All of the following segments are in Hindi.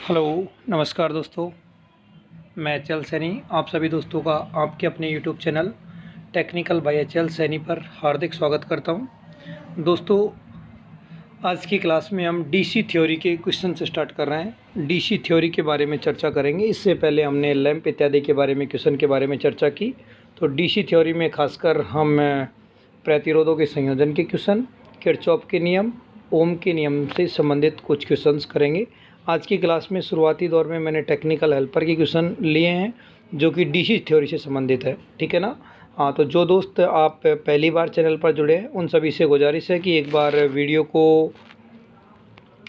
हेलो, नमस्कार दोस्तों। मैं एच.एल. सैनी आप सभी दोस्तों का आपके अपने YouTube channel technical by H L. Saini पर हार्दिक स्वागत करता हूं। दोस्तों, आज की क्लास में हम डीसी थ्योरी के क्वेश्चन से स्टार्ट कर रहे हैं। डीसी थ्योरी के बारे में चर्चा करेंगे। इससे पहले हमने लैंप इत्यादि के बारे में क्वेश्चन के बारे में चर्चा की। तो डीसी थ्योरी में खासकर हम प्रतिरोधों के संयोजन के क्वेश्चन, किरचॉफ के नियम, ओम के नियम से संबंधित कुछ क्वेश्चंस करेंगे। आज की क्लास में शुरुआती दौर में मैंने टेक्निकल हेल्पर के क्वेश्चन लिए हैं जो कि डीसी थ्योरी से संबंधित है, ठीक है ना। हाँ, तो जो दोस्त आप पहली बार चैनल पर जुड़े हैं उन सभी से गुजारिश है कि एक बार वीडियो को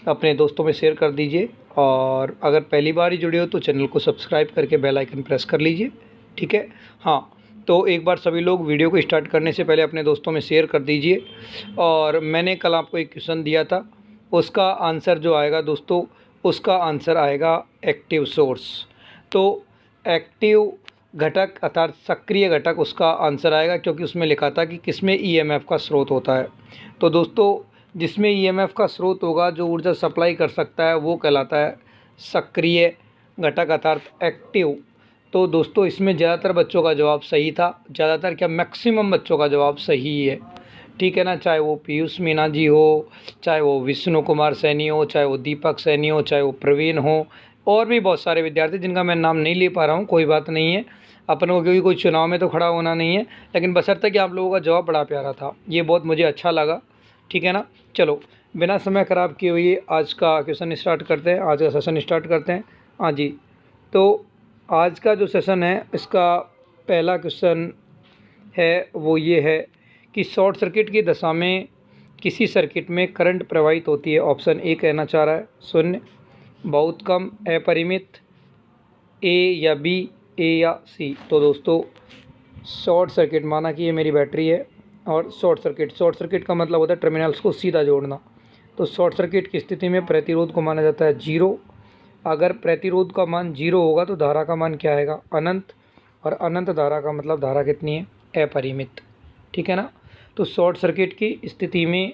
अपने दोस्तों में शेयर कर दीजिए, और अगर पहली बार ही जुड़े हो तो चैनल को सब्सक्राइब करके बेल आइकन प्रेस कर लीजिए, ठीक है। हाँ, तो एक बार सभी लोग वीडियो को स्टार्ट करने से पहले अपने दोस्तों में शेयर कर दीजिए। और मैंने कल आपको एक क्वेश्चन दिया था, उसका आंसर जो आएगा दोस्तों, उसका आंसर आएगा एक्टिव सोर्स। तो एक्टिव घटक अर्थात सक्रिय घटक उसका आंसर आएगा, क्योंकि उसमें लिखा था कि किसमें ईएमएफ का स्रोत होता है। तो दोस्तों, जिसमें ईएमएफ का स्रोत होगा, जो ऊर्जा सप्लाई कर सकता है, वो कहलाता है सक्रिय घटक अर्थात एक्टिव। तो दोस्तों, इसमें ज़्यादातर बच्चों का जवाब सही था। ज़्यादातर क्या, मैक्सिमम बच्चों का जवाब सही है, ठीक है ना। चाहे वो पीयूष मीना जी हो, चाहे वो विष्णु कुमार सैनी हो, चाहे वो दीपक सैनी हो, चाहे वो प्रवीण हो, और भी बहुत सारे विद्यार्थी जिनका मैं नाम नहीं ले पा रहा हूँ, कोई बात नहीं है। अपन को क्योंकि कोई चुनाव में तो खड़ा होना नहीं है, लेकिन बशर्ते कि आप लोगों का जवाब बड़ा प्यारा था, ये बहुत मुझे अच्छा लगा, ठीक है ना। चलो, बिना समय खराब किए हुए आज का क्वेश्चन स्टार्ट करते हैं, आज का सेशन स्टार्ट करते हैं। हाँ जी, तो आज का जो सेशन है, इसका पहला क्वेश्चन है वो ये है कि शॉर्ट सर्किट की दशा में किसी सर्किट में करंट प्रवाहित होती है। ऑप्शन ए कहना चाह रहा है 0, बहुत कम, अपरिमित, ए या बी, ए या सी। तो दोस्तों, शॉर्ट सर्किट, माना कि ये मेरी बैटरी है और शॉर्ट सर्किट का मतलब होता है टर्मिनल्स को सीधा जोड़ना। तो शॉर्ट सर्किट की स्थिति में प्रतिरोध को माना जाता है 0। अगर प्रतिरोध का मान 0 होगा तो धारा का मान क्या आएगा, अनंत। और अनंत धारा का मतलब धारा कितनी है, अपरिमित, ठीक है ना। तो शॉर्ट सर्किट की स्थिति में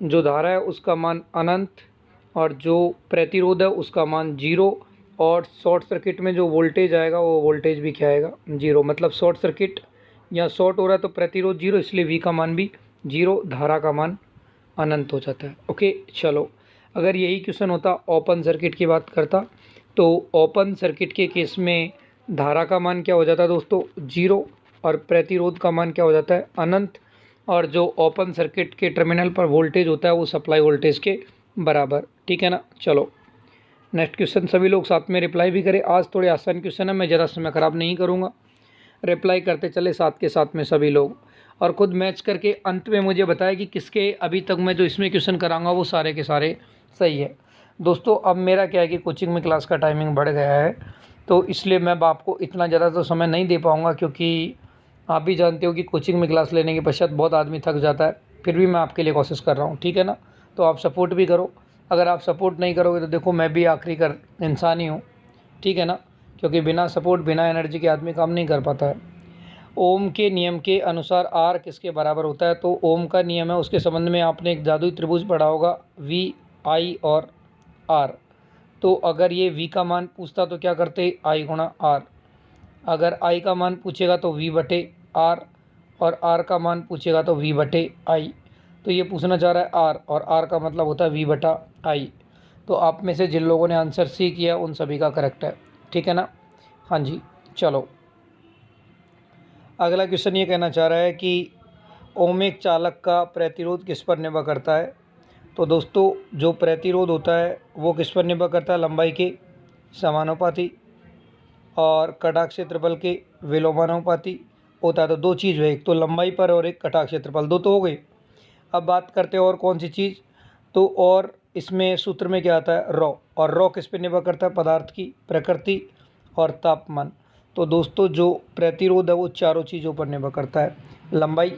जो धारा है उसका मान अनंत, और जो प्रतिरोध है उसका मान 0, और शॉर्ट सर्किट में जो वोल्टेज आएगा वो वोल्टेज भी क्या आएगा, 0। मतलब शॉर्ट सर्किट या शॉर्ट हो रहा है तो प्रतिरोध 0, इसलिए V का मान भी 0, धारा का मान अनंत हो जाता है। ओके, चलो, अगर यही क्वेश्चन होता ओपन सर्किट की बात करता, तो ओपन सर्किट के केस में धारा का मान क्या हो जाता है दोस्तों, 0, और प्रतिरोध का मान क्या हो जाता है, अनंत। और जो ओपन सर्किट के टर्मिनल पर वोल्टेज होता है वो सप्लाई वोल्टेज के बराबर, ठीक है ना। चलो, नेक्स्ट क्वेश्चन सभी लोग साथ में रिप्लाई भी करें। आज थोड़े आसान क्वेश्चन है, मैं ज़्यादा समय ख़राब नहीं करूँगा, रिप्लाई करते चले साथ के साथ में सभी लोग, और खुद मैच करके अंत में मुझे बताया कि किसके अभी तक मैं जो इसमें क्वेश्चन कराऊंगा वो सारे के सारे सही है। दोस्तों, अब मेरा क्या है कि कोचिंग में क्लास का टाइमिंग बढ़ गया है, तो इसलिए मैं आपको इतना ज़्यादा तो समय नहीं दे पाऊँगा, क्योंकि आप भी जानते हो कि कोचिंग में क्लास लेने के पश्चात बहुत आदमी थक जाता है। फिर भी मैं आपके लिए कोशिश कर रहा हूँ, ठीक है ना। तो आप सपोर्ट भी करो। अगर आप सपोर्ट नहीं करोगे तो देखो, मैं भी आखिरी कर इंसान ही हूँ, ठीक है ना, क्योंकि बिना सपोर्ट, बिना एनर्जी के आदमी काम नहीं कर पाता है। ओम के नियम के अनुसार आर किसके बराबर होता है। तो ओम का नियम है, उसके संबंध में आपने एक जादुई त्रिभुज पढ़ा होगा, वी, आई और आर। तो अगर ये वी का मान पूछता तो क्या करते, आई गुणा आर। अगर आई का मान पूछेगा तो वी बटे आर, और आर का मान पूछेगा तो वी बटे आई। तो ये पूछना चाह रहा है आर, और आर का मतलब होता है वी बटा आई। तो आप में से जिन लोगों ने आंसर सी किया उन सभी का करेक्ट है, ठीक है ना। हाँ जी, चलो, अगला क्वेश्चन ये कहना चाह रहा है कि ओमिक चालक का प्रतिरोध किस पर निर्भर करता है। तो दोस्तों, जो प्रतिरोध होता है वो किस पर निर्भर करता है, लंबाई के समानुपाती और कटाक्ष क्षेत्रफल के विलोमानुपाती होता है। तो दो चीज़ है, एक तो लंबाई पर और एक कटाक्ष क्षेत्रफल, दो तो हो गई। अब बात करते हैं और कौन सी चीज़, तो और इसमें सूत्र में क्या आता है, रॉ। और रॉ किस पर निर्भर करता है, पदार्थ की प्रकृति और तापमान। तो दोस्तों, जो प्रतिरोध है वो चारों चीज़ों पर निर्भर करता है, लंबाई,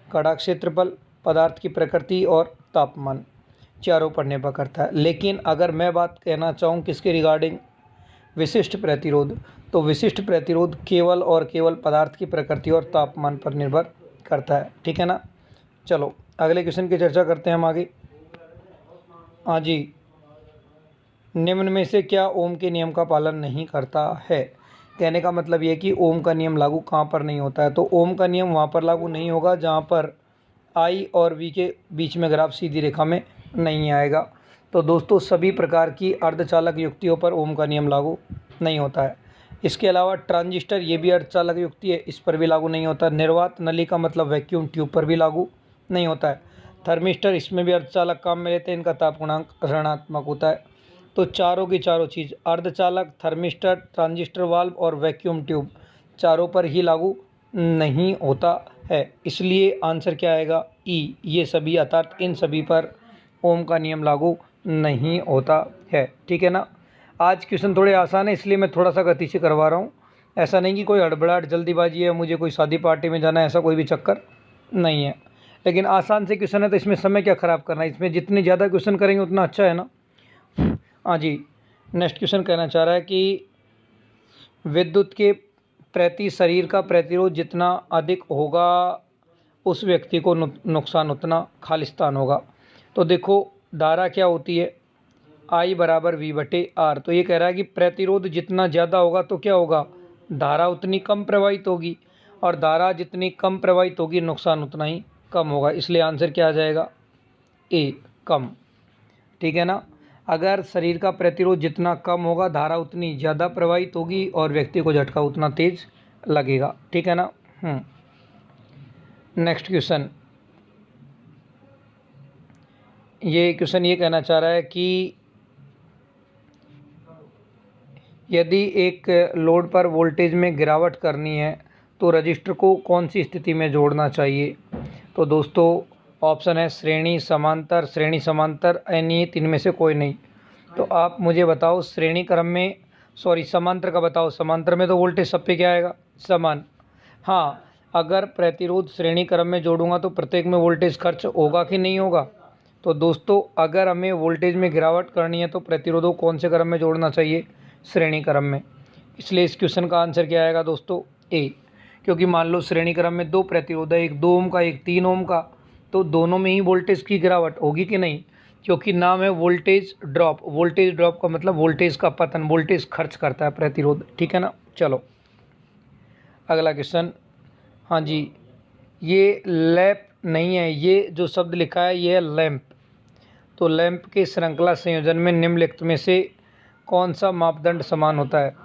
कटाक्ष क्षेत्रफल, पदार्थ की प्रकृति और तापमान, चारों पर निर्भर करता है। लेकिन अगर मैं बात कहना चाहूँ किसके रिगार्डिंग, विशिष्ट प्रतिरोध, तो विशिष्ट प्रतिरोध केवल और केवल पदार्थ की प्रकृति और तापमान पर निर्भर करता है, ठीक है ना। चलो, अगले क्वेश्चन की चर्चा करते हैं हम आगे। हाँ जी, निम्न में से क्या ओम के नियम का पालन नहीं करता है। कहने का मतलब ये कि ओम का नियम लागू कहाँ पर नहीं होता है। तो ओम का नियम वहाँ पर लागू नहीं होगा जहाँ पर आई और वी के बीच में ग्राफ सीधी रेखा में नहीं आएगा। तो दोस्तों सभी प्रकार की अर्धचालक युक्तियों पर ओम का नियम लागू नहीं होता है। इसके अलावा ट्रांजिस्टर, ये भी अर्धचालक युक्ति है, इस पर भी लागू नहीं होता। निर्वात नली का मतलब वैक्यूम ट्यूब पर भी लागू नहीं होता है। थर्मिस्टर, इसमें भी अर्धचालक काम में लेते हैं, इनका ताप गुणांक ऋणात्मक होता है। तो चारों की चारों चीज़ अर्धचालक, थर्मिस्टर, ट्रांजिस्टर वाल्व और वैक्यूम ट्यूब चारों पर ही लागू नहीं होता है। इसलिए आंसर क्या आएगा, ई। ये सभी अर्थात इन सभी पर ओम का नियम लागू नहीं होता है। ठीक है ना। आज क्वेश्चन थोड़े आसान है इसलिए मैं थोड़ा सा गति से करवा रहा हूँ। ऐसा नहीं कि कोई हड़बड़ाहट जल्दीबाजी है, मुझे कोई शादी पार्टी में जाना है, ऐसा कोई भी चक्कर नहीं है। लेकिन आसान से क्वेश्चन है तो इसमें समय क्या ख़राब करना है, इसमें जितने ज़्यादा क्वेश्चन करेंगे उतना अच्छा है ना। हाँ जी, नेक्स्ट क्वेश्चन कहना चाह रहा है कि विद्युत के प्रति शरीर का प्रतिरोध जितना अधिक होगा उस व्यक्ति को नुकसान उतना खालिस्तान होगा। तो देखो धारा क्या होती है, I बराबर V बटे R। तो ये कह रहा है कि प्रतिरोध जितना ज़्यादा होगा तो क्या होगा, धारा उतनी कम प्रवाहित होगी, और धारा जितनी कम प्रवाहित होगी नुकसान उतना ही कम होगा। इसलिए आंसर क्या आ जाएगा, ए, कम। ठीक है ना। अगर शरीर का प्रतिरोध जितना कम होगा धारा उतनी ज़्यादा प्रवाहित होगी और व्यक्ति को झटका उतना तेज लगेगा। ठीक है ना। नेक्स्ट क्वेश्चन, ये क्वेश्चन ये कहना चाह रहा है कि यदि एक लोड पर वोल्टेज में गिरावट करनी है तो रजिस्टर को कौन सी स्थिति में जोड़ना चाहिए। तो दोस्तों ऑप्शन है श्रेणी, समांतर, श्रेणी समांतर, अनियत, इनमें से कोई नहीं। तो आप मुझे बताओ श्रेणी क्रम में, सॉरी समांतर का बताओ। समांतर में तो वोल्टेज सब पे क्या आएगा, समान। हाँ, अगर प्रतिरोध श्रेणी क्रम में जोड़ूंगा तो प्रत्येक में वोल्टेज खर्च होगा कि नहीं होगा। तो दोस्तों अगर हमें वोल्टेज में गिरावट करनी है तो प्रतिरोधों कौन से क्रम में जोड़ना चाहिए, श्रेणी क्रम में। इसलिए इस क्वेश्चन का आंसर क्या आएगा दोस्तों, ए। क्योंकि मान लो श्रेणी क्रम में दो प्रतिरोध है, एक 2 ओम का एक 3 ओम का, तो दोनों में ही वोल्टेज की गिरावट होगी कि नहीं, क्योंकि नाम है वोल्टेज ड्रॉप। वोल्टेज ड्रॉप का मतलब वोल्टेज का पतन, वोल्टेज खर्च करता है प्रतिरोध। ठीक है ना। चलो अगला क्वेश्चन। हाँ जी, ये लैंप नहीं है, ये जो शब्द लिखा है ये है लैंप। तो लैंप के श्रृंखला संयोजन में निम्नलिखित में से कौन सा मापदंड समान होता है।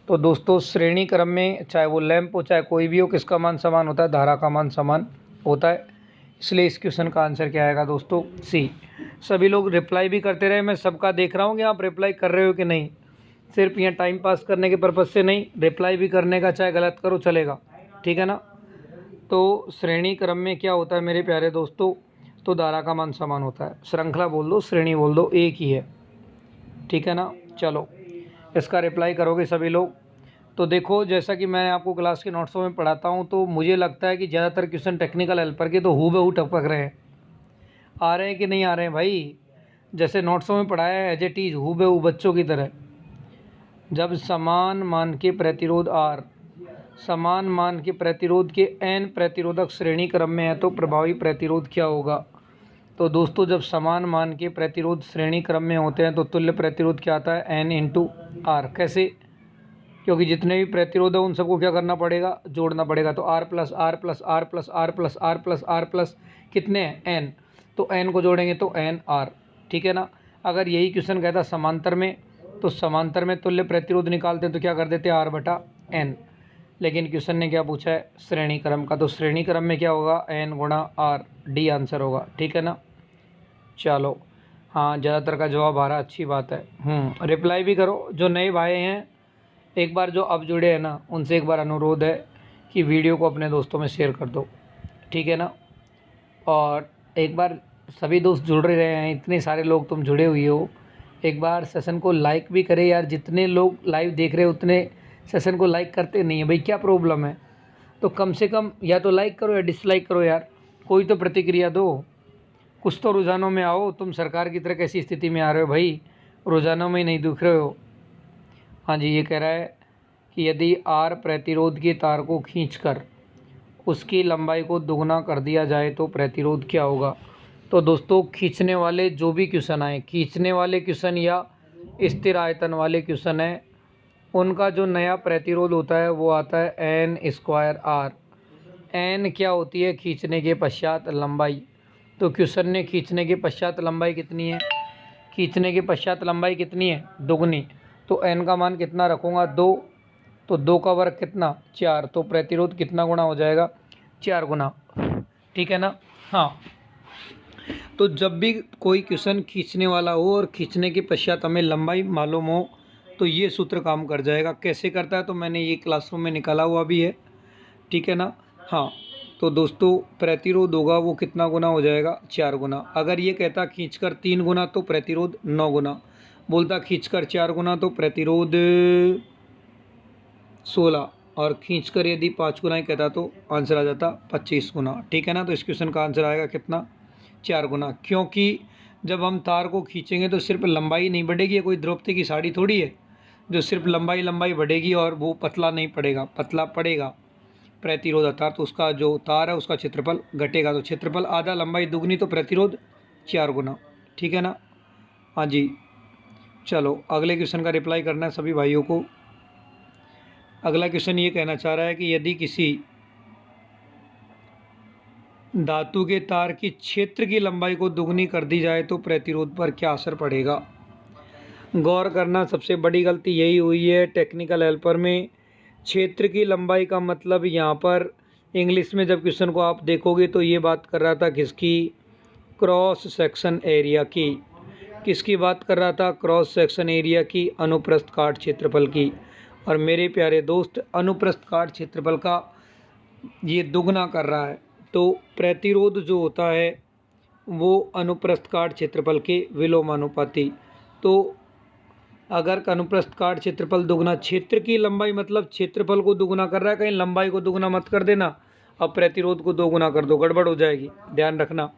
तो दोस्तों श्रेणी क्रम में चाहे वो लैंप हो चाहे कोई भी हो, किसका मान समान होता है, धारा का मान समान होता है। इसलिए इस क्वेश्चन का आंसर क्या आएगा दोस्तों, सी। सभी लोग रिप्लाई भी करते रहे, मैं सबका देख रहा हूँ कि आप रिप्लाई कर रहे हो कि नहीं। सिर्फ यहाँ टाइम पास करने के पर्पज़ से नहीं, रिप्लाई भी करने का, चाहे गलत करो चलेगा। ठीक है ना। तो श्रेणी क्रम में क्या होता है मेरे प्यारे दोस्तों, तो धारा का मान समान होता है। श्रृंखला बोल दो, श्रेणी बोल दो, एक ही है। ठीक है ना। चलो इसका रिप्लाई करोगे सभी लोग। तो देखो जैसा कि मैं आपको क्लास के नोट्सों में पढ़ाता हूँ तो मुझे लगता है कि ज़्यादातर क्वेश्चन टेक्निकल हेल्पर के तो हूबहू टपक रहे हैं। आ रहे हैं कि नहीं आ रहे हैं भाई, जैसे नोट्सों में पढ़ाया है एज इट इज़ हूबहू बच्चों की तरह। जब समान मान के प्रतिरोध R समान मान के प्रतिरोध के n प्रतिरोधक श्रेणी क्रम में है तो प्रभावी प्रतिरोध क्या होगा। तो दोस्तों जब समान मान के प्रतिरोध श्रेणी क्रम में होते हैं तो तुल्य प्रतिरोध क्या आता है, n इंटू आर। कैसे, क्योंकि जितने भी प्रतिरोध है उन सबको क्या करना पड़ेगा, जोड़ना पड़ेगा। तो R plus R plus R plus R plus R plus R plus कितने हैं, n। तो n को जोड़ेंगे तो n r। ठीक है ना। अगर यही क्वेश्चन कहता समांतर में, तो समांतर में तुल्य प्रतिरोध निकालते हैं तो क्या कर देते हैं, r बटा n। लेकिन क्वेश्चन ने क्या पूछा है, श्रेणी क्रम का। तो श्रेणी क्रम में क्या होगा, n गुणा r, डी आंसर होगा। ठीक है ना। चलो हाँ, ज़्यादातर का जवाब आ रहा, अच्छी बात है। रिप्लाई भी करो जो नए भाई हैं, एक बार जो अब जुड़े हैं ना उनसे एक बार अनुरोध है कि वीडियो को अपने दोस्तों में शेयर कर दो। ठीक है ना। और एक बार सभी दोस्त जुड़ रहे हैं, इतने सारे लोग तुम जुड़े हुए हो, एक बार सेशन को लाइक भी करें यार। जितने लोग लाइव देख रहे हो उतने सेशन को लाइक करते नहीं है भाई, क्या प्रॉब्लम है। तो कम से कम या तो लाइक करो या डिसलाइक करो यार, कोई तो प्रतिक्रिया दो, कुछ तो रुझानों में आओ। तुम सरकार की तरह कैसी स्थिति में आ रहे हो भाई, रुझानों में ही नहीं दिख रहे हो। हाँ जी, ये कह रहा है कि यदि R प्रतिरोध के तार को खींचकर उसकी लंबाई को दुगना कर दिया जाए तो प्रतिरोध क्या होगा। तो दोस्तों खींचने वाले जो भी क्वेश्चन आए, खींचने वाले क्वेश्चन या स्थिर आयतन वाले क्वेश्चन है, उनका जो नया प्रतिरोध होता है वो आता है एन स्क्वायर आर। एन क्या होती है? खींचने के पश्चात लंबाई। तो क्वेश्चन ने खींचने के पश्चात लंबाई कितनी है? खींचने के पश्चात लंबाई कितनी है? दुगनी। तो एन का मान कितना रखूँगा? 2। तो 2 का वर्ग कितना? 4। तो प्रतिरोध कितना गुना हो जाएगा? 4 गुना। ठीक है ना? हाँ। तो जब भी कोई क्वेश्चन खींचने वाला हो और खींचने के पश्चात हमें लंबाई मालूम हो तो ये सूत्र काम कर जाएगा। कैसे करता है तो मैंने ये क्लासरूम में निकाला हुआ भी है। ठीक है ना? हाँ। तो दोस्तों प्रतिरोध होगा वो कितना गुना हो जाएगा? 4 गुना। अगर ये कहता खींचकर 3 गुना तो प्रतिरोध 9 गुना। बोलता खींचकर 4 गुना तो प्रतिरोध 16। और खींचकर यदि 5 गुना ही कहता तो आंसर आ जाता 25 गुना। ठीक है ना? तो इस क्वेश्चन का आंसर आएगा कितना? 4 गुना। क्योंकि जब हम तार को खींचेंगे तो सिर्फ लंबाई नहीं बढ़ेगी। ये कोई द्रौपदी की साड़ी थोड़ी है जो सिर्फ लंबाई लंबाई बढ़ेगी और वो पतला नहीं पड़ेगा, पतला पड़ेगा प्रतिरोध अर्थात तो उसका जो तार है उसका क्षेत्रफल घटेगा। तो क्षेत्रफल आधा, लंबाई दुगनी, तो प्रतिरोध 4 गुना। ठीक है ना? हाँ जी। चलो अगले क्वेश्चन का रिप्लाई करना है सभी भाइयों को। अगला क्वेश्चन ये कहना चाह रहा है कि यदि किसी धातु के तार की क्षेत्र की लंबाई को दुगनी कर दी जाए तो प्रतिरोध पर क्या असर पड़ेगा? गौर करना, सबसे बड़ी गलती यही हुई है टेक्निकल हेल्पर में। क्षेत्र की लंबाई का मतलब यहाँ पर इंग्लिश में जब क्वेश्चन को आप देखोगे तो ये बात कर रहा था किसकी? क्रॉस सेक्शन एरिया की। किसकी बात कर रहा था? क्रॉस सेक्शन एरिया की, अनुप्रस्थ काट क्षेत्रफल की। और मेरे प्यारे दोस्त अनुप्रस्थ काट क्षेत्रफल का ये दुगना कर रहा है। तो प्रतिरोध जो होता है वो अनुप्रस्थ काट क्षेत्रफल के विलोमानुपाती। तो अगर अनुप्रस्थ काट क्षेत्रफल दुगना, क्षेत्र की लंबाई मतलब क्षेत्रफल को दुगना कर रहा है, कहीं लंबाई को दुगना मत कर देना। अब प्रतिरोध को दोगुना कर दो, गड़बड़ हो जाएगी, ध्यान रखना।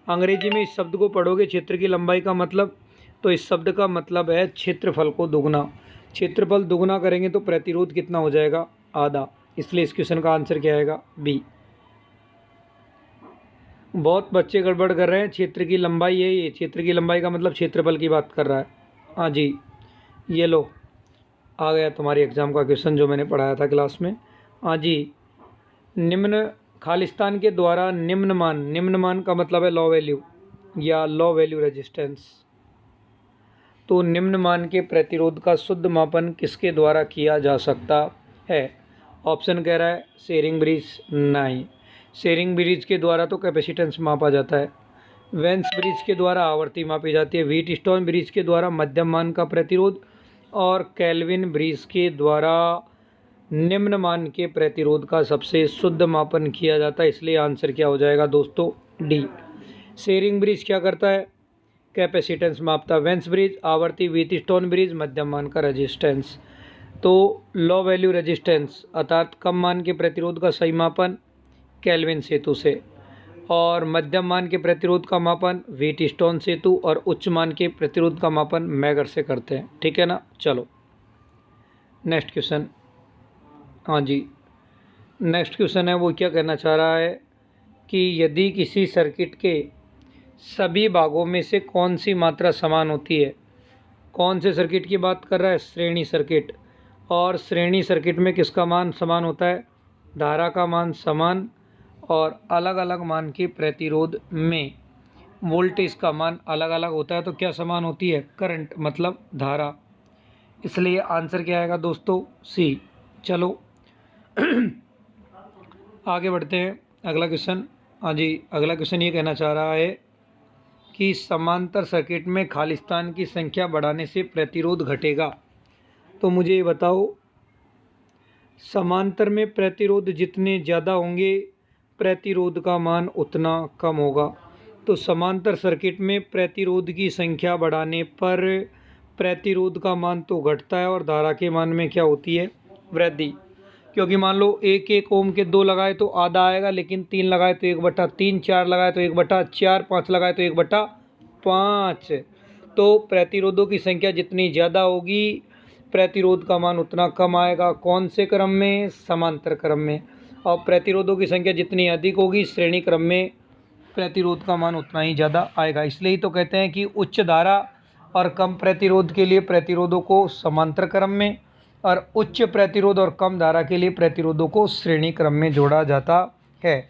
अंग्रेजी में इस शब्द को पढ़ोगे क्षेत्र की लंबाई का मतलब, तो इस शब्द का मतलब है क्षेत्रफल को दुगना। क्षेत्रफल दुगना करेंगे तो प्रतिरोध कितना हो जाएगा? आधा। इसलिए इस क्वेश्चन का आंसर क्या आएगा? बी। बहुत बच्चे गड़बड़ कर रहे हैं। क्षेत्र की लंबाई है ये, क्षेत्र की लंबाई का मतलब क्षेत्रफल की बात कर रहा है। हाँ जी, ये लो आ गया तुम्हारी एग्जाम का क्वेश्चन जो मैंने पढ़ाया था क्लास में। हाँ जी। निम्न खालिस्तान के द्वारा निम्न मान का मतलब है लो वैल्यू या लो वैल्यू रेजिस्टेंस। तो निम्न मान के प्रतिरोध का शुद्ध मापन किसके द्वारा किया जा सकता है? ऑप्शन कह रहा है शेरिंग ब्रिज। नहीं, शेरिंग ब्रिज के द्वारा तो कैपेसिटेंस मापा जाता है। वेंस ब्रिज के द्वारा आवर्ती मापी जाती है। व्हीटस्टोन ब्रिज के द्वारा मध्यम मान का प्रतिरोध और केल्विन ब्रिज के द्वारा निम्न मान के प्रतिरोध का सबसे शुद्ध मापन किया जाता है। इसलिए आंसर क्या हो जाएगा दोस्तों? डी। शेरिंग ब्रिज क्या करता है? कैपेसिटेंस मापता। वेंस ब्रिज आवर्ती, व्हीटस्टोन ब्रिज मध्यम मान का रेजिस्टेंस। तो लो वैल्यू रेजिस्टेंस अर्थात कम मान के प्रतिरोध का सही मापन केल्विन सेतु से, और मध्यम मान के प्रतिरोध का मापन व्हीटस्टोन सेतु, और उच्च मान के प्रतिरोध का मापन मैगर से करते हैं। ठीक है ना? चलो नेक्स्ट क्वेश्चन। हाँ जी, नेक्स्ट क्वेश्चन है वो क्या कहना चाह रहा है कि यदि किसी सर्किट के सभी भागों में से कौन सी मात्रा समान होती है? कौन से सर्किट की बात कर रहा है? श्रेणी सर्किट। और श्रेणी सर्किट में किसका मान समान होता है? धारा का मान समान, और अलग अलग मान के प्रतिरोध में वोल्टेज का मान अलग अलग होता है। तो क्या समान होती है? करंट मतलब धारा। इसलिए आंसर क्या आएगा दोस्तों? सी। चलो आगे बढ़ते हैं। अगला क्वेश्चन। हाँ जी, अगला क्वेश्चन ये कहना चाह रहा है कि समांतर सर्किट में खालिस्तान की संख्या बढ़ाने से प्रतिरोध घटेगा। तो मुझे ये बताओ, समांतर में प्रतिरोध जितने ज़्यादा होंगे प्रतिरोध का मान उतना कम होगा। तो समांतर सर्किट में प्रतिरोध की संख्या बढ़ाने पर प्रतिरोध का मान तो घटता है और धारा के मान में क्या होती है? वृद्धि। क्योंकि मान लो 1 ओम के 2 लगाए तो आधा आएगा, लेकिन 3 लगाए तो 1/3, 4 लगाए तो 1/4, 5 लगाए तो 1/5। तो प्रतिरोधों की संख्या जितनी ज़्यादा होगी प्रतिरोध का मान उतना कम आएगा। कौन से क्रम में? समांतर क्रम में। और प्रतिरोधों की संख्या जितनी अधिक होगी श्रेणी क्रम में प्रतिरोध का मान उतना ही ज़्यादा आएगा। इसलिए ही तो कहते हैं कि उच्च धारा और कम प्रतिरोध के लिए प्रतिरोधों को समांतर क्रम में, और उच्च प्रतिरोध और कम धारा के लिए प्रतिरोधों को श्रेणी क्रम में जोड़ा जाता है।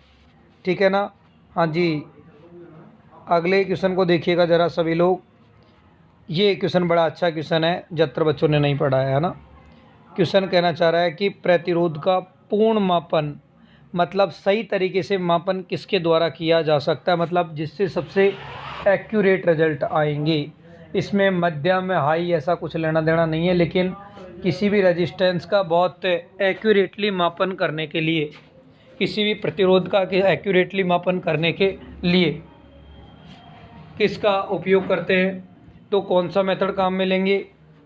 ठीक है ना। हाँ जी, अगले क्वेश्चन को देखिएगा ज़रा सभी लोग। ये क्वेश्चन बड़ा अच्छा क्वेश्चन है, ज़्यादातर बच्चों ने नहीं पढ़ा है ना। क्वेश्चन कहना चाह रहा है कि प्रतिरोध का पूर्ण मापन, मतलब सही तरीके से मापन किसके द्वारा किया जा सकता है, मतलब जिससे सबसे एक्यूरेट रिजल्ट आएंगे। इसमें मध्यम हाई ऐसा कुछ लेना देना नहीं है, लेकिन किसी भी रेजिस्टेंस का बहुत एक्यूरेटली मापन करने के लिए, किसी भी प्रतिरोध का एक्यूरेटली मापन करने के लिए किसका उपयोग करते हैं, तो कौन सा मेथड काम में लेंगे।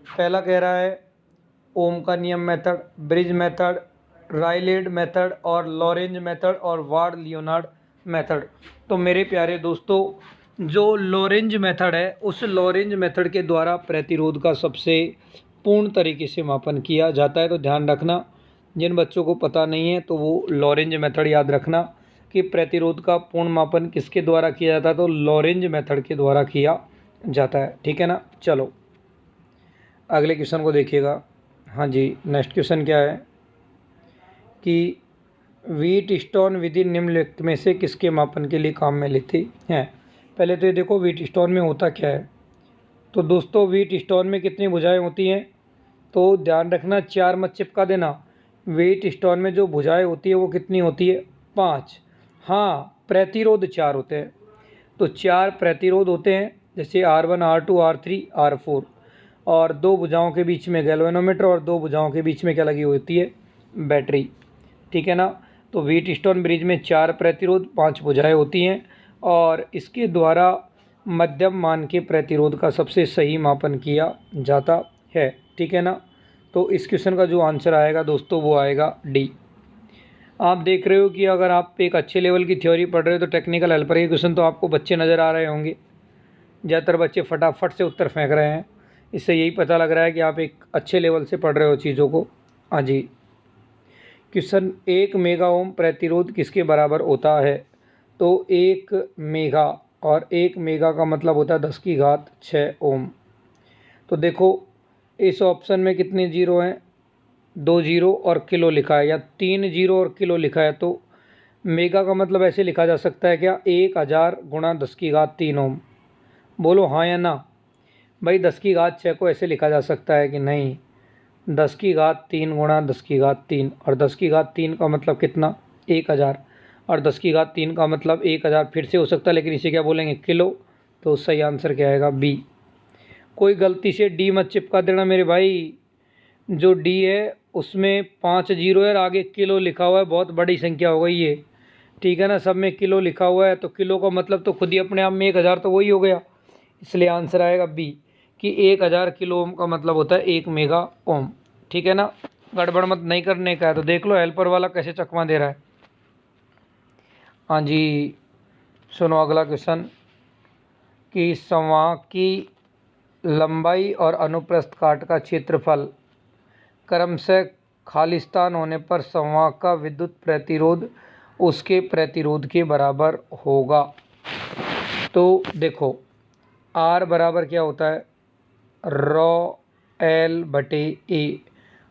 पहला कह रहा है ओम का नियम मेथड, ब्रिज मेथड, रायलेड मेथड और लॉरेंज मेथड और वार्ड लियोनार्ड मेथड। तो मेरे प्यारे दोस्तों, जो लॉरेंज मेथड है, उस लॉरेंज मेथड के द्वारा प्रतिरोध का सबसे पूर्ण तरीके से मापन किया जाता है। तो ध्यान रखना, जिन बच्चों को पता नहीं है तो वो लॉरेंज मेथड याद रखना कि प्रतिरोध का पूर्ण मापन किसके द्वारा किया जाता है, तो लॉरेंज मेथड के द्वारा किया जाता है। ठीक है ना। चलो अगले क्वेश्चन को देखिएगा। हाँ जी, नेक्स्ट क्वेश्चन क्या है कि व्हीटस्टोन विधि निम्नलिखित में से किसके मापन के लिए काम में लेती हैं। पहले तो ये देखो व्हीटस्टोन में होता क्या है। तो दोस्तों व्हीटस्टोन में कितनी भुजाएं होती हैं, तो ध्यान रखना 4 मत चिपका देना। व्हीटस्टोन में जो भुजाएं होती है वो कितनी होती है, 5। हाँ, प्रतिरोध 4 होते हैं। तो 4 प्रतिरोध होते हैं, जैसे R1 R2 R3 R4, और 2 भुजाओं के बीच में गैल्वेनोमीटर और 2 भुजाओं के बीच में क्या लगी होती है, बैटरी। ठीक है ना। तो व्हीटस्टोन ब्रिज में 4 प्रतिरोध 5 भुजाएं होती हैं, और इसके द्वारा मध्यम मान के प्रतिरोध का सबसे सही मापन किया जाता है। ठीक है ना। तो इस क्वेश्चन का जो आंसर आएगा दोस्तों वो आएगा डी। आप देख रहे हो कि अगर आप एक अच्छे लेवल की थ्योरी पढ़ रहे हो तो टेक्निकल हेल्पर के क्वेश्चन तो आपको बच्चे नज़र आ रहे होंगे। ज़्यादातर बच्चे फटाफट से उत्तर फेंक रहे हैं, इससे यही पता लग रहा है कि आप एक अच्छे लेवल से पढ़ रहे हो चीज़ों को। हाँ जी। क्वेश्चन, 1 मेगा ओम प्रतिरोध किसके बराबर होता है। तो 1 मेगा, और 1 मेगा का मतलब होता है 10⁶ ओम। तो देखो इस ऑप्शन में कितने जीरो हैं, 2 जीरो और किलो लिखा है, या 3 जीरो और किलो लिखा है। तो मेगा का मतलब ऐसे लिखा जा सकता है क्या, 1000 × 10⁻³ ओम। बोलो हाँ या ना। भाई 10⁶ को ऐसे लिखा जा सकता है कि नहीं, 10⁻³ × 10⁻³ और 10⁻³ का मतलब कितना, 1000, और 10⁻³ का मतलब 1000 फिर से हो सकता है, लेकिन इसे क्या बोलेंगे, किलो। तो सही आंसर क्या आएगा, बी। कोई गलती से डी मत चिपका देना मेरे भाई। जो डी है उसमें 5 जीरो है और आगे किलो लिखा हुआ है, बहुत बड़ी संख्या हो गई ये। ठीक है ना, सब में किलो लिखा हुआ है, तो किलो का मतलब तो खुद ही अपने आप में 1000 तो वही हो गया, इसलिए आंसर आएगा बी कि 1000 किलो ओम का मतलब होता है 1 मेगा ओम। ठीक है ना, गड़बड़ मत नहीं करने का है। तो देख लो हेल्पर वाला कैसे चकमा दे रहा है। हाँ जी, सुनो अगला क्वेश्चन कि संवाहक की लंबाई और अनुप्रस्थ काट का क्षेत्रफल क्रमशः खालिस्तान होने पर संवाहक का विद्युत प्रतिरोध उसके प्रतिरोध के बराबर होगा। तो देखो R बराबर क्या होता है, रॉ L/A,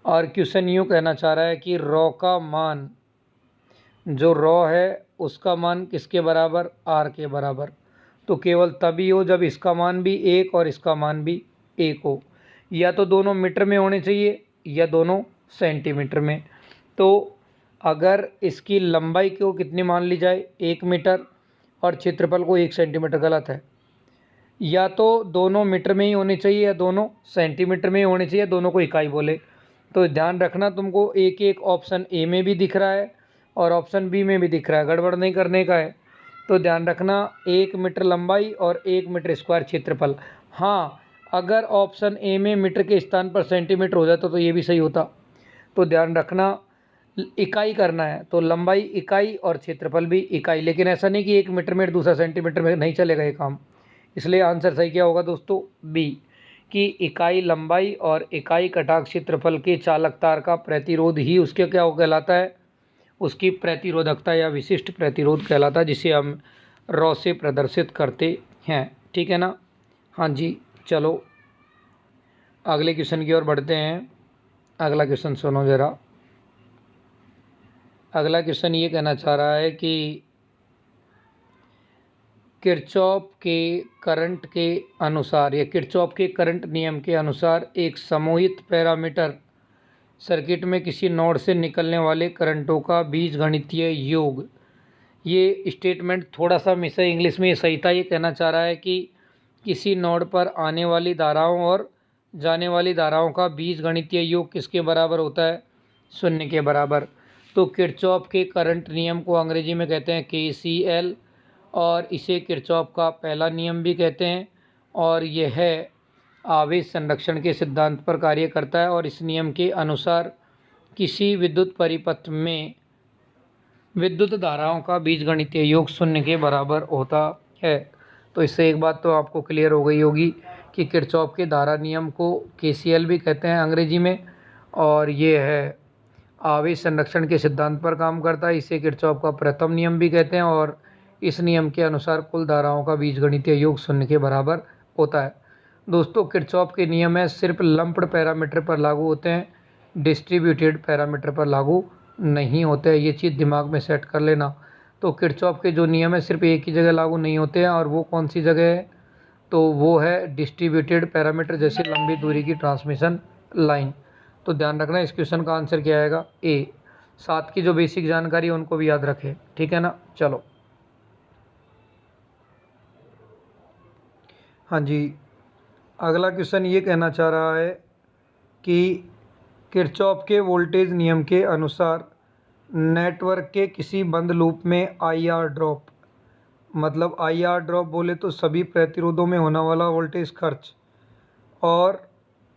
और क्वेश्चन यूँ कहना चाह रहा है कि रॉ का मान, जो रॉ है उसका मान किसके बराबर, R के बराबर। तो केवल तभी हो जब इसका मान भी 1 और इसका मान भी 1 हो, या तो दोनों मीटर में होने चाहिए या दोनों सेंटीमीटर में। तो अगर इसकी लंबाई को कितनी मान ली जाए, 1 मीटर, और क्षेत्रफल को 1 सेंटीमीटर, गलत है। या तो दोनों मीटर में ही होने चाहिए या दोनों सेंटीमीटर में ही होने चाहिए, दोनों को इकाई बोले। तो ध्यान रखना, तुमको एक एक ऑप्शन ए में भी दिख रहा है और ऑप्शन बी में भी दिख रहा है, गड़बड़ नहीं करने का है। तो ध्यान रखना 1 मीटर लंबाई और 1 मीटर स्क्वायर क्षेत्रफल। हाँ, अगर ऑप्शन ए में मीटर के स्थान पर सेंटीमीटर हो जाता तो ये भी सही होता। तो ध्यान रखना इकाई करना है, तो लंबाई इकाई और क्षेत्रफल भी इकाई, लेकिन ऐसा नहीं कि 1 मीटर में दूसरा सेंटीमीटर में, नहीं चलेगा ये काम। इसलिए आंसर सही क्या होगा दोस्तों, बी, कि इकाई लंबाई और इकाई कटाक्ष क्षेत्रफल के चालक तार का प्रतिरोध ही उसके क्या कहलाता है, उसकी प्रतिरोधकता या विशिष्ट प्रतिरोध कहलाता है, जिसे हम रॉ से प्रदर्शित करते हैं। ठीक है ना। हाँ जी, चलो अगले क्वेश्चन की ओर बढ़ते हैं। अगला क्वेश्चन सुनो ज़रा। अगला क्वेश्चन ये कहना चाह रहा है कि किरचॉफ के करंट के अनुसार या किरचॉफ के करंट नियम के अनुसार एक समूहित पैरामीटर सर्किट में किसी नोड से निकलने वाले करंटों का बीजगणितीय योग। ये स्टेटमेंट थोड़ा सा मिस है, इंग्लिश में सही था। ये कहना चाह रहा है कि किसी नोड पर आने वाली धाराओं और जाने वाली धाराओं का बीजगणितीय योग किसके बराबर होता है? शून्य के बराबर। तो किरचॉफ के करंट नियम को अंग्रेजी में कहते हैं KCL, और इसे किरचॉफ का पहला नियम भी कहते हैं, और यह आवेश संरक्षण के सिद्धांत पर कार्य करता है। और इस नियम के अनुसार किसी विद्युत परिपथ में विद्युत धाराओं का बीजगणितीय योग शून्य के बराबर होता है। तो इससे एक बात तो आपको क्लियर हो गई होगी कि किरचॉफ के धारा नियम को KCL भी कहते हैं अंग्रेजी में, और ये है आवेश संरक्षण के सिद्धांत पर काम करता है। इसे किरचॉफ का प्रथम नियम भी कहते हैं, और इस नियम के अनुसार कुल धाराओं का बीजगणितीय योग शून्य के बराबर होता है। दोस्तों, किरचॉफ के नियम है सिर्फ लंप्ड पैरामीटर पर लागू होते हैं, डिस्ट्रीब्यूटेड पैरामीटर पर लागू नहीं होते हैं। ये चीज़ दिमाग में सेट कर लेना। तो किरचॉफ के जो नियम है सिर्फ एक ही जगह लागू नहीं होते हैं, और वो कौन सी जगह है? तो वो है डिस्ट्रीब्यूटेड पैरामीटर, जैसे लंबी दूरी की ट्रांसमिशन लाइन। तो ध्यान रखना, इस क्वेश्चन का आंसर क्या आएगा? ए। साथ की जो बेसिक जानकारी है उनको भी याद रखें, ठीक है ना। चलो, हाँ जी, अगला क्वेश्चन ये कहना चाह रहा है कि किरचॉफ के वोल्टेज नियम के अनुसार नेटवर्क के किसी बंद लूप में IR ड्रॉप, मतलब IR ड्रॉप बोले तो सभी प्रतिरोधों में होने वाला वोल्टेज खर्च, और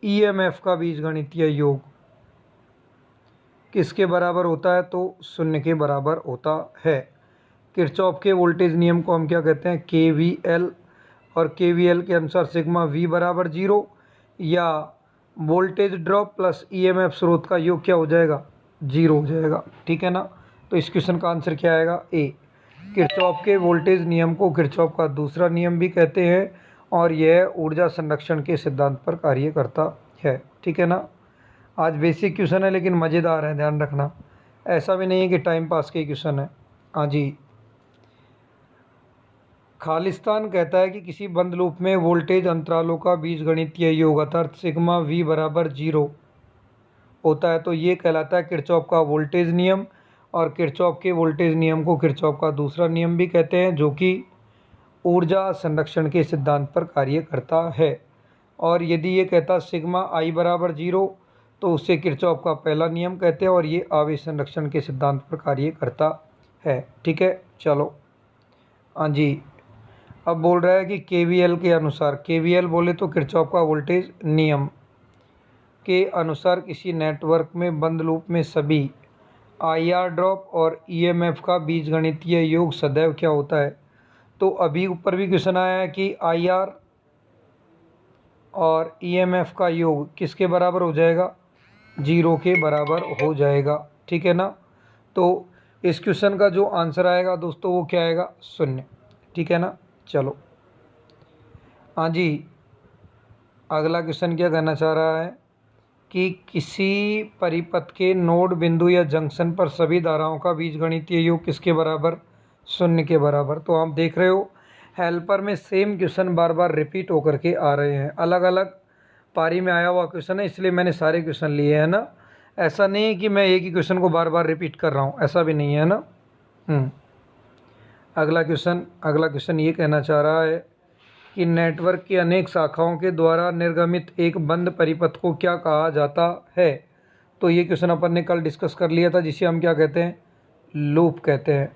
EMF का बीजगणितीय योग किसके बराबर होता है? तो शून्य के बराबर होता है। किरचॉफ के वोल्टेज नियम को हम क्या कहते हैं? KVL, और KVL के अनुसार सिग्मा V बराबर 0, या वोल्टेज ड्रॉप प्लस EMF स्रोत का योग क्या हो जाएगा? 0 हो जाएगा, ठीक है ना। तो इस क्वेश्चन का आंसर क्या आएगा? ए। किरचॉफ के वोल्टेज नियम को किरचॉफ का दूसरा नियम भी कहते हैं, और यह ऊर्जा संरक्षण के सिद्धांत पर कार्य करता है, ठीक है ना। आज बेसिक क्वेश्चन है लेकिन मज़ेदार है, ध्यान रखना। ऐसा भी नहीं है कि टाइम पास के क्वेश्चन है। हाँ जी, खालिस्तान कहता है कि किसी बंद लूप में वोल्टेज अंतरालों का बीजगणितीय योग अर्थात सिग्मा V बराबर 0 होता है। तो ये कहलाता है किरचॉफ का वोल्टेज नियम, और किरचॉफ के वोल्टेज नियम को किरचॉफ का दूसरा नियम भी कहते हैं, जो कि ऊर्जा संरक्षण के सिद्धांत पर कार्य करता है। और यदि ये कहता सिग्मा I बराबर 0, तो उससे किरचॉफ का पहला नियम कहते हैं, और ये आवेश संरक्षण के सिद्धांत पर कार्य करता है, ठीक है। चलो, हाँ जी, अब बोल रहा है कि KVL के अनुसार, KVL बोले तो किरचॉफ का वोल्टेज नियम के अनुसार किसी नेटवर्क में बंद लूप में सभी IR ड्रॉप और EMF का बीजगणितीय योग सदैव क्या होता है? तो अभी ऊपर भी क्वेश्चन आया है कि IR और EMF का योग किसके बराबर हो जाएगा? 0 के बराबर हो जाएगा, ठीक है ना। तो इस क्वेश्चन का जो आंसर आएगा दोस्तों वो क्या आएगा? शून्य, ठीक है ना। चलो, हाँ जी, अगला क्वेश्चन क्या कहना चाह रहा है कि किसी परिपथ के नोड बिंदु या जंक्शन पर सभी धाराओं का बीजगणितीय योग किसके बराबर? शून्य के बराबर। तो आप देख रहे हो हेल्पर में सेम क्वेश्चन बार बार रिपीट होकर के आ रहे हैं, अलग अलग पारी में आया हुआ क्वेश्चन है, इसलिए मैंने सारे क्वेश्चन लिए हैं ना। ऐसा नहीं है कि मैं एक ही क्वेश्चन को बार बार रिपीट कर रहा हूँ, ऐसा भी नहीं है ना। अगला क्वेश्चन ये कहना चाह रहा है कि नेटवर्क की अनेक शाखाओं के द्वारा निर्गमित एक बंद परिपथ को क्या कहा जाता है? तो ये क्वेश्चन अपन ने कल डिस्कस कर लिया था, जिसे हम क्या कहते हैं? लूप कहते हैं,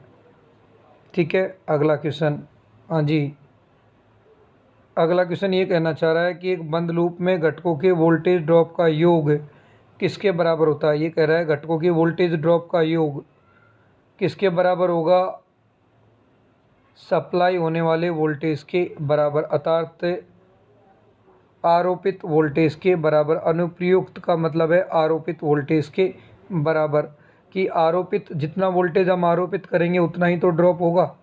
ठीक है। अगला क्वेश्चन, हाँ जी, अगला क्वेश्चन ये कहना चाह रहा है कि एक बंद लूप में घटकों के वोल्टेज ड्रॉप का योग किसके बराबर होता है? ये कह रहा है घटकों के वोल्टेज ड्रॉप का योग किसके बराबर होगा? सप्लाई होने वाले वोल्टेज के बराबर, अर्थात आरोपित वोल्टेज के बराबर। अनुप्रयुक्त का मतलब है आरोपित वोल्टेज के बराबर, कि आरोपित जितना वोल्टेज हम आरोपित करेंगे उतना ही तो ड्रॉप होगा।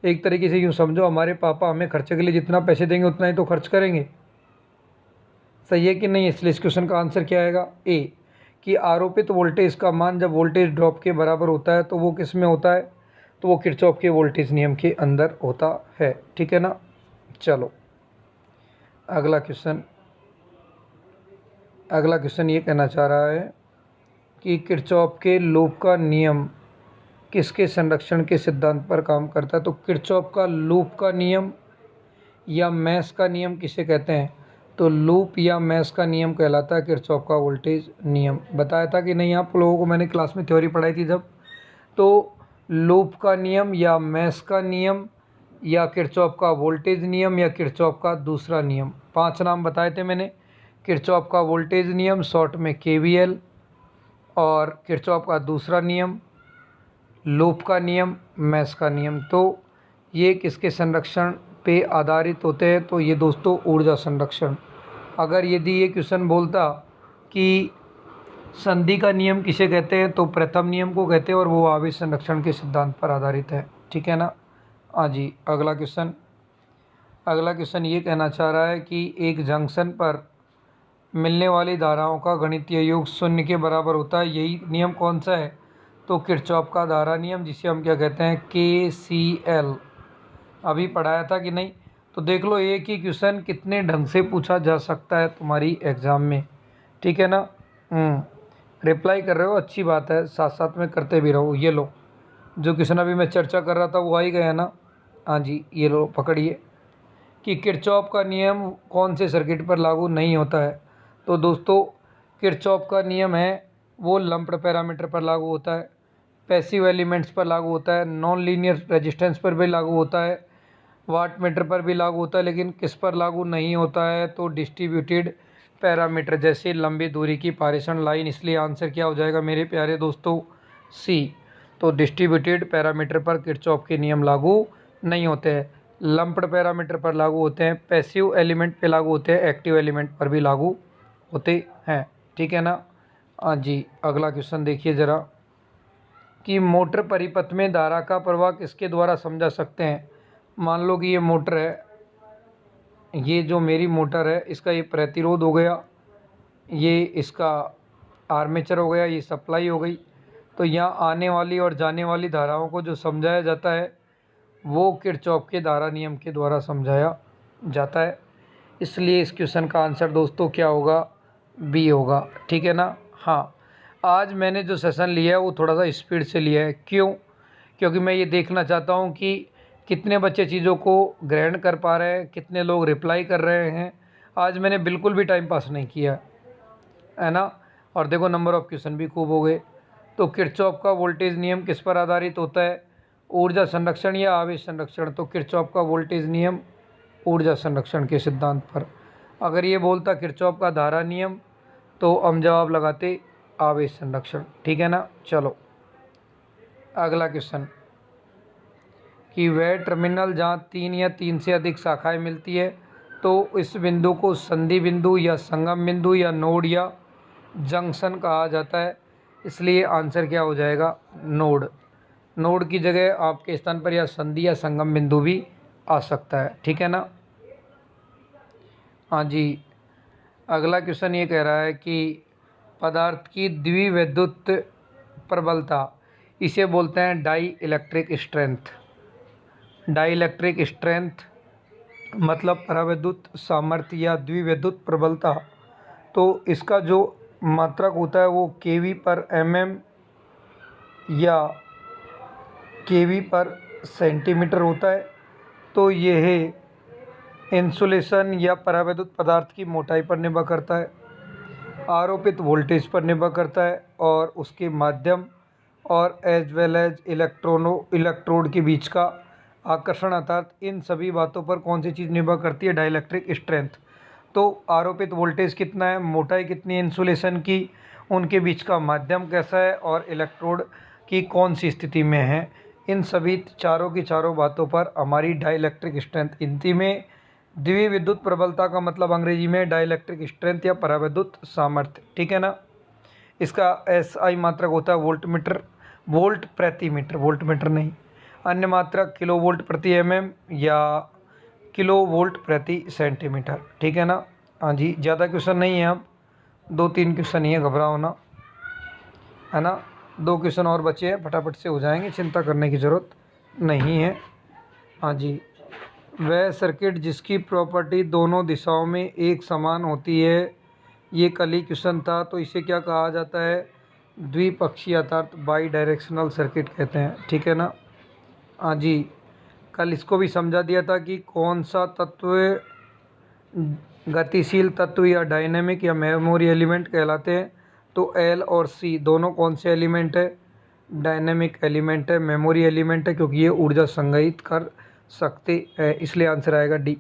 एक तरीके से यूँ समझो, हमारे पापा हमें खर्चे के लिए जितना पैसे देंगे उतना ही तो खर्च करेंगे, सही है कि नहीं? इसलिए इस क्वेश्चन का आंसर क्या आएगा? ए, कि आरोपित वोल्टेज का मान जब वोल्टेज ड्रॉप के बराबर होता है तो वो किस में होता है? तो वो किरचॉफ के वोल्टेज नियम के अंदर होता है। ठीक है ना? चलो अगला क्वेश्चन ये कहना चाह रहा है कि किरचॉफ के लूप का नियम किसके संरक्षण के सिद्धांत पर काम करता है? तो किरचॉफ का लूप का नियम या मैश का नियम किसे कहते हैं? तो लूप या मैश का नियम कहलाता है किरचॉफ का वोल्टेज नियम। बताया था कि नहीं आप लोगों को? मैंने क्लास में थ्योरी पढ़ाई थी जब। तो लूप का नियम या मैश का नियम या किरचॉफ का वोल्टेज नियम या किरचॉफ का दूसरा नियम, 5 नाम बताए थे मैंने। किरचॉफ का वोल्टेज नियम शॉर्ट में केवीएल, और किरचॉफ का दूसरा नियम लूप का नियम, मैश का नियम। तो ये किसके संरक्षण पे आधारित होते हैं? तो ये दोस्तों ऊर्जा संरक्षण। अगर यदि ये क्वेश्चन बोलता कि संधि का नियम किसे कहते हैं, तो प्रथम नियम को कहते हैं और वो आवेश संरक्षण के सिद्धांत पर आधारित है। ठीक है ना? हाँ जी। अगला क्वेश्चन ये कहना चाह रहा है कि एक जंक्शन पर मिलने वाली धाराओं का गणितीय योग शून्य के बराबर होता है। यही नियम कौन सा है? तो किरचॉफ का धारा नियम, जिसे हम क्या कहते हैं? KCL। अभी पढ़ाया था कि नहीं? तो देख लो एक ही क्वेश्चन कितने ढंग से पूछा जा सकता है तुम्हारी एग्ज़ाम में। ठीक है ना? रिप्लाई कर रहे हो, अच्छी बात है, साथ साथ में करते भी रहो। ये लो जो क्वेश्चन अभी मैं चर्चा कर रहा था वो आ ही गया ना? हाँ जी, ये लो पकड़िए कि किरचॉफ का नियम कौन से सर्किट पर लागू नहीं होता है? तो दोस्तों किरचॉफ का नियम है वो लंप्ड पैरामीटर पर लागू होता है, पैसिव एलिमेंट्स पर लागू होता है, नॉन लीनियर रेजिस्टेंस पर भी लागू होता है, वाट मीटर पर भी लागू होता है। लेकिन किस पर लागू नहीं होता है? तो डिस्ट्रीब्यूटेड पैरामीटर, जैसे लंबी दूरी की पारेषण लाइन। इसलिए आंसर क्या हो जाएगा मेरे प्यारे दोस्तों? सी। तो डिस्ट्रीब्यूटेड पैरामीटर पर किरचॉफ के नियम लागू नहीं होते हैं, लंप्ड पैरामीटर पर लागू होते हैं, पैसिव एलिमेंट पे लागू होते हैं, एक्टिव एलिमेंट पर भी लागू होते हैं। ठीक है ना? हाँ जी। अगला क्वेश्चन देखिए ज़रा कि मोटर परिपथ में धारा का प्रवाह किसके द्वारा समझा सकते हैं? मान लो कि ये मोटर है, ये जो मेरी मोटर है इसका ये प्रतिरोध हो गया, ये इसका आर्मेचर हो गया, ये सप्लाई हो गई। तो यहाँ आने वाली और जाने वाली धाराओं को जो समझाया जाता है वो किरचॉफ के धारा नियम के द्वारा समझाया जाता है। इसलिए इस क्वेश्चन का आंसर दोस्तों क्या होगा? बी होगा। ठीक है ना? हाँ, आज मैंने जो सेशन लिया है वो थोड़ा सा स्पीड से लिया है। क्यों? क्योंकि मैं ये देखना चाहता हूँ कि कितने बच्चे चीज़ों को ग्रहण कर पा रहे हैं, कितने लोग रिप्लाई कर रहे हैं। आज मैंने बिल्कुल भी टाइम पास नहीं किया है ना? और देखो नंबर ऑफ क्वेश्चन भी खूब हो गए। तो किरचॉफ का वोल्टेज नियम किस पर आधारित होता है? ऊर्जा संरक्षण या आवेश संरक्षण? तो किरचॉफ का वोल्टेज नियम ऊर्जा संरक्षण के सिद्धांत पर। अगर ये बोलता किरचॉफ का धारा नियम तो हम जवाब लगाते आवेश संरक्षण। ठीक है ना? चलो अगला क्वेश्चन कि वह टर्मिनल जहाँ 3 या 3 से अधिक शाखाएं मिलती है तो इस बिंदु को संधि बिंदु या संगम बिंदु या नोड या जंक्शन कहा जाता है। इसलिए आंसर क्या हो जाएगा? नोड। नोड की जगह आपके स्थान पर या संधि या संगम बिंदु भी आ सकता है। ठीक है ना? हाँ जी। अगला क्वेश्चन ये कह रहा है कि पदार्थ की द्विविद्युत प्रबलता, इसे बोलते हैं dielectric strength. Dielectric strength मतलब परावैद्युत सामर्थ्य या द्विविद्युत प्रबलता। तो इसका जो मात्रक होता है वो केवी पर mm या केवी पर सेंटीमीटर होता है। तो यह इंसुलेशन या परावैद्युत पदार्थ की मोटाई पर निर्भर करता है, आरोपित वोल्टेज पर निर्भर करता है और उसके माध्यम और एज वेल एज इलेक्ट्रोड के बीच का आकर्षण, अर्थात इन सभी बातों पर कौन सी चीज़ निर्भर करती है? Dielectric strength. तो आरोपित वोल्टेज कितना है, मोटाई कितनी है इंसुलेशन की, उनके बीच का माध्यम कैसा है और इलेक्ट्रोड की कौन सी स्थिति में है, इन सभी चारों की चारों बातों पर हमारी डाइलेक्ट्रिक स्ट्रेंथ। हिंदी में द्विविद्युत प्रबलता का मतलब अंग्रेजी में डाइलेक्ट्रिक स्ट्रेंथ या परावैद्युत सामर्थ्य। ठीक है ना? इसका SI मात्रक होता है वोल्ट मीटर, वोल्ट प्रति मीटर, वोल्ट मीटर नहीं। अन्य मात्रक किलो वोल्ट प्रति mm या किलो वोल्ट प्रति सेंटीमीटर। ठीक है ना? हाँ जी, ज़्यादा क्वेश्चन नहीं है, अब 2-3 क्वेश्चन ही है, घबराओ ना, है ना। 2 क्वेश्चन और बचे हैं, फटाफट से हो जाएंगे, चिंता करने की ज़रूरत नहीं है। हाँ जी, वह सर्किट जिसकी प्रॉपर्टी दोनों दिशाओं में एक समान होती है, ये कल ही क्वेश्चन था, तो इसे क्या कहा जाता है? द्विपक्षीय अर्थात बाई डायरेक्शनल सर्किट कहते हैं, ठीक है ना। हाँ जी, कल इसको भी समझा दिया था कि कौन सा तत्व गतिशील तत्व या डायनेमिक या मेमोरी एलिमेंट कहलाते हैं। तो एल और सी दोनों कौन से एलिमेंट है? डायनेमिक एलिमेंट है, मेमोरी एलिमेंट है, क्योंकि ये ऊर्जा संग्रहित कर सकते हैं, इसलिए आंसर आएगा डी।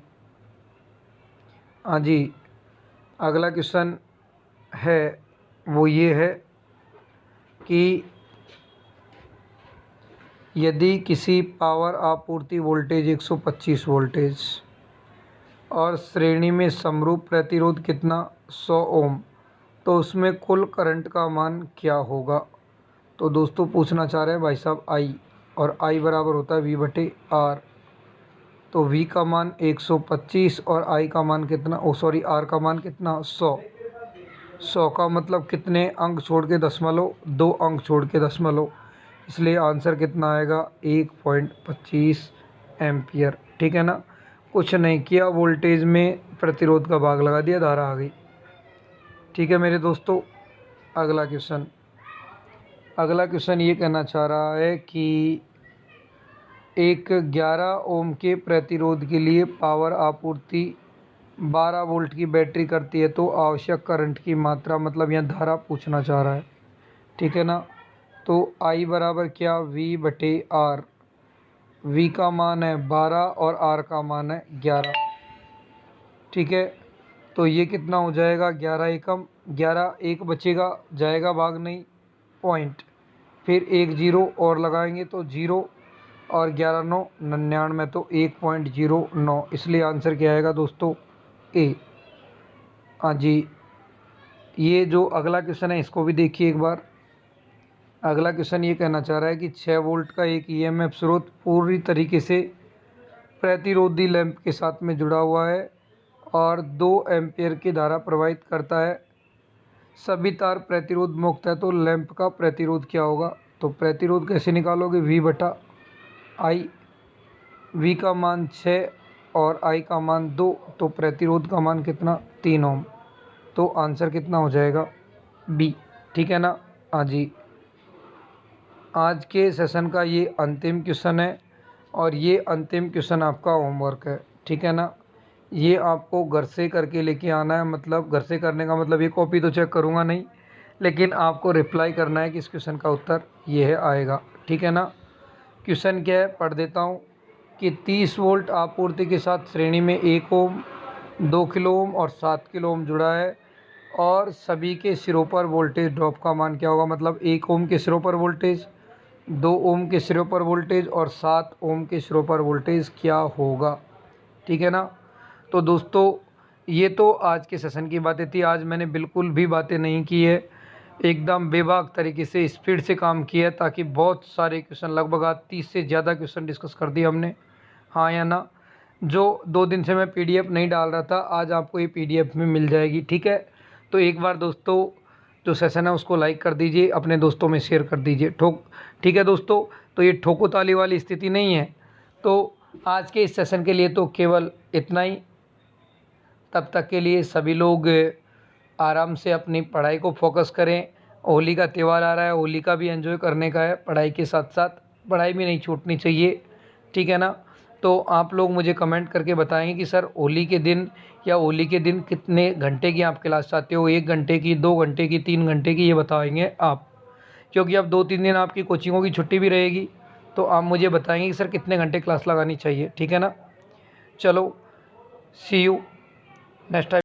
हाँ जी, अगला क्वेश्चन है वो ये है कि यदि किसी पावर आपूर्ति वोल्टेज 125 वोल्टेज और श्रेणी में समरूप प्रतिरोध कितना 100 ओम, तो उसमें कुल करंट का मान क्या होगा? तो दोस्तों पूछना चाह रहे हैं भाई साहब आई, और आई बराबर होता है वी बटे आर। तो वी का मान 125 और आई का मान कितना, आर का मान कितना 100। 100 का मतलब कितने अंक छोड़ के दशमलव? 2 अंक छोड़ के दशमलव, इसलिए आंसर कितना आएगा 1.25 एम्पियर, ठीक है ना। कुछ नहीं किया, वोल्टेज में प्रतिरोध का भाग लगा दिया, धारा आ गई, ठीक है मेरे दोस्तों। अगला क्वेश्चन ये कहना चाह रहा है कि एक 11 ओम के प्रतिरोध के लिए पावर आपूर्ति 12 वोल्ट की बैटरी करती है, तो आवश्यक करंट की मात्रा, मतलब यहाँ धारा पूछना चाह रहा है, ठीक है ना। तो आई बराबर क्या, वी बटे आर। वी का मान है 12 और आर का मान है 11, ठीक है। तो ये कितना हो जाएगा, 11 एकम 11, एक बचेगा, जाएगा भाग नहीं, पॉइंट, फिर एक जीरो और लगाएंगे तो जीरो, और 11 9 99, तो 1.09, इसलिए आंसर क्या आएगा दोस्तों ए। हाँ जी, ये जो अगला क्वेश्चन है इसको भी देखिए एक बार। अगला क्वेश्चन ये कहना चाह रहा है कि 6 वोल्ट का एक ईएमएफ स्रोत पूरी तरीके से प्रतिरोधी लैंप के साथ में जुड़ा हुआ है और 2 एम्पियर की धारा प्रवाहित करता है, सभी तार प्रतिरोध मुक्त है, तो लैंप का प्रतिरोध क्या होगा? तो प्रतिरोध कैसे निकालोगे, वी बटा आई। वी का मान 6 और आई का मान 2, तो प्रतिरोध का मान कितना 3 ओम, तो आंसर कितना हो जाएगा बी, ठीक है ना। हाँ जी, आज के सेशन का ये अंतिम क्वेश्चन है और ये अंतिम क्वेश्चन आपका होमवर्क है, ठीक है ना। ये आपको घर से करके लेके आना है, मतलब घर से करने का मतलब ये कॉपी तो चेक करूँगा नहीं, लेकिन आपको रिप्लाई करना है कि इस क्वेश्चन का उत्तर ये है आएगा, ठीक है ना। क्वेश्चन क्या है पढ़ देता हूँ कि 30 वोल्ट आपूर्ति के साथ श्रेणी में 1 ओम, 2 किलो ओम और 7 किलो ओम जुड़ा है और सभी के सिरों पर वोल्टेज ड्रॉप का मान क्या होगा? मतलब 1 ओम के सिरों पर वोल्टेज, 2 ओम के सिरों पर वोल्टेज और 7 ओम के सिरों पर वोल्टेज क्या होगा, ठीक है ना। तो दोस्तों ये तो आज के सेशन की बातें थी, आज मैंने बिल्कुल भी बातें नहीं की है, एकदम बेबाक तरीके से स्पीड से काम किया है, ताकि बहुत सारे क्वेश्चन, लगभग आज 30 से ज़्यादा क्वेश्चन डिस्कस कर दिए हमने, हाँ या ना। जो 2 दिन से मैं पीडीएफ नहीं डाल रहा था, आज आपको ये पीडीएफ में मिल जाएगी, ठीक है। तो एक बार दोस्तों जो सेशन है उसको लाइक कर दीजिए, अपने दोस्तों में शेयर कर दीजिए, ठीक है दोस्तों। तो ये ठोको ताली वाली स्थिति नहीं है। तो आज के इस सेशन के लिए तो केवल इतना ही, तब तक के लिए सभी लोग आराम से अपनी पढ़ाई को फोकस करें। होली का त्यौहार आ रहा है, होली का भी एंजॉय करने का है, पढ़ाई के साथ साथ पढ़ाई भी नहीं छूटनी चाहिए, ठीक है ना। तो आप लोग मुझे कमेंट करके बताएंगे कि सर होली के दिन या होली के दिन कितने घंटे की आप क्लास चाहते हो, 1 घंटे की, 2 घंटे की, 3 घंटे की, ये बताएंगे आप, क्योंकि अब 2-3 दिन आपकी कोचिंगों की छुट्टी भी रहेगी, तो आप मुझे बताएंगे कि सर कितने घंटे क्लास लगानी चाहिए, ठीक है ना। चलो सी यू नेक्स्ट टाइम।